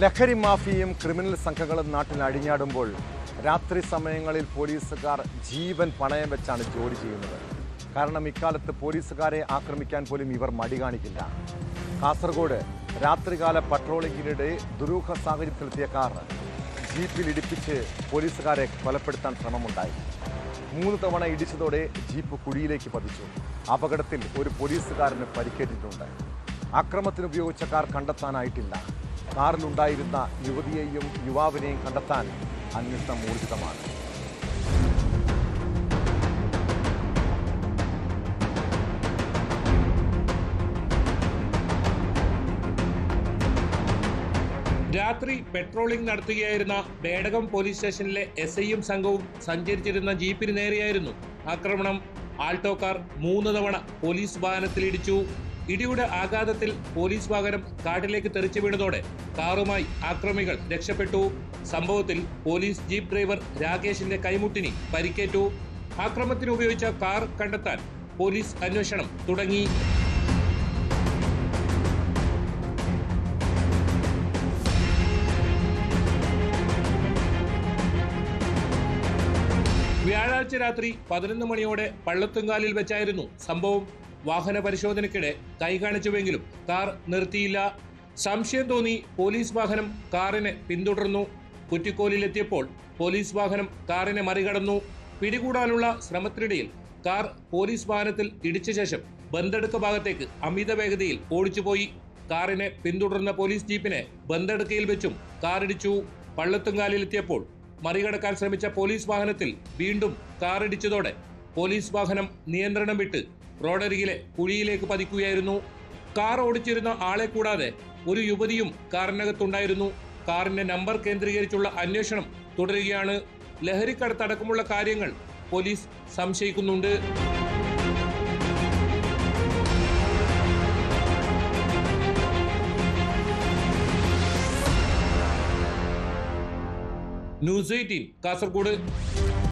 ലഹരി മാഫിയയും ക്രിമിനൽ സംഘങ്ങളും നാട്ടിൽ അഴിഞ്ഞാടുമ്പോൾ രാത്രി സമയങ്ങളിൽ പോലീസുകാർ ജീവൻ പണയം വെച്ചാണ് ജോലി ചെയ്യുന്നത്. കാരണം ഇക്കാലത്ത് പോലീസുകാരെ ആക്രമിക്കാൻ പോലും ഇവർ മടി കാണിക്കില്ല. കാസർഗോഡ് രാത്രികാല പട്രോളിങ്ങിനിടെ ദുരൂഹ സാഹചര്യത്തിലെത്തിയ കാർ ജീപ്പിൽ ഇടിപ്പിച്ച് പോലീസുകാരെ കൊലപ്പെടുത്താൻ ശ്രമമുണ്ടായി. 3 തവണ ഇടിച്ചതോടെ ജീപ്പ് കുഴിയിലേക്ക് പതിച്ചു. അപകടത്തിൽ ഒരു പോലീസുകാരന് പരിക്കേറ്റിട്ടുണ്ട്. അക്രമത്തിന് ഉപയോഗിച്ച കാർ കണ്ടെത്താനായിട്ടില്ല. കാറിലുണ്ടായിരുന്ന യുവതിയെയും യുവാവിനെയും കണ്ടെത്താൻ അന്വേഷണം ഊർജിതമാണ്. രാത്രി പെട്രോളിംഗ് നടത്തുകയായിരുന്ന ബേഡകം പോലീസ് സ്റ്റേഷനിലെ SIയും സംഘവും സഞ്ചരിച്ചിരുന്ന ജീപ്പിന് നേരെയായിരുന്നു ആക്രമണം. ആൾട്ടോ കാർ 3 തവണ പോലീസ് വാഹനത്തിലിടിച്ചു. ഇടിയുടെ ആഘാതത്തിൽ പോലീസ് വാഹനം കാട്ടിലേക്ക് തെറിച്ചു വീണതോടെ കാറുമായി ആക്രമികൾ രക്ഷപ്പെട്ടു. സംഭവത്തിൽ പോലീസ് ജീപ്പ് ഡ്രൈവർ രാകേഷിന്റെ കൈമുട്ടിന് പരിക്കേറ്റു. ആക്രമണത്തിന് ഉപയോഗിച്ച കാർ കണ്ടെത്താൻ പോലീസ് അന്വേഷണം തുടങ്ങി. വ്യാഴാഴ്ച രാത്രി 11 മണിയോടെ പള്ളത്തുങ്കാലിൽ വെച്ചായിരുന്നു സംഭവം. വാഹന പരിശോധനയ്ക്കിടെ കൈ കാണിച്ചുവെങ്കിലും കാർ നിർത്തിയില്ല. സംശയം തോന്നി പോലീസ് വാഹനം കാറിനെ പിന്തുടർന്നു. കുറ്റിക്കോലിലെത്തിയപ്പോൾ പോലീസ് വാഹനം കാറിനെ മറികടന്നു. പിടികൂടാനുള്ള ശ്രമത്തിനിടയിൽ കാർ പോലീസ് വാഹനത്തിൽ ഇടിച്ച ശേഷം ബന്തെടുക്ക ഭാഗത്തേക്ക് അമിത വേഗതയിൽ ഓടിച്ചുപോയി. കാറിനെ പിന്തുടർന്ന പോലീസ് ജീപ്പിനെ ബന്തെടുക്കയിൽ വെച്ചും കാറിടിച്ചു. പള്ളത്തുങ്കാലിലെത്തിയപ്പോൾ മറികടക്കാൻ ശ്രമിച്ച പോലീസ് വാഹനത്തിൽ വീണ്ടും കാറിടിച്ചതോടെ പോലീസ് വാഹനം നിയന്ത്രണം വിട്ട് റോഡരികിലെ കുഴിയിലേക്ക് പതിക്കുകയായിരുന്നു. കാർ ഓടിച്ചിരുന്ന ആളെ കൂടാതെ ഒരു യുവതിയും കാറിനകത്തുണ്ടായിരുന്നു. കാറിന്റെ നമ്പർ കേന്ദ്രീകരിച്ചുള്ള അന്വേഷണം തുടരുകയാണ്. ലഹരിക്കടത്തടക്കമുള്ള കാര്യങ്ങൾ പോലീസ് സംശയിക്കുന്നുണ്ട്. ന്യൂസ് 18 കാസർഗോഡ്.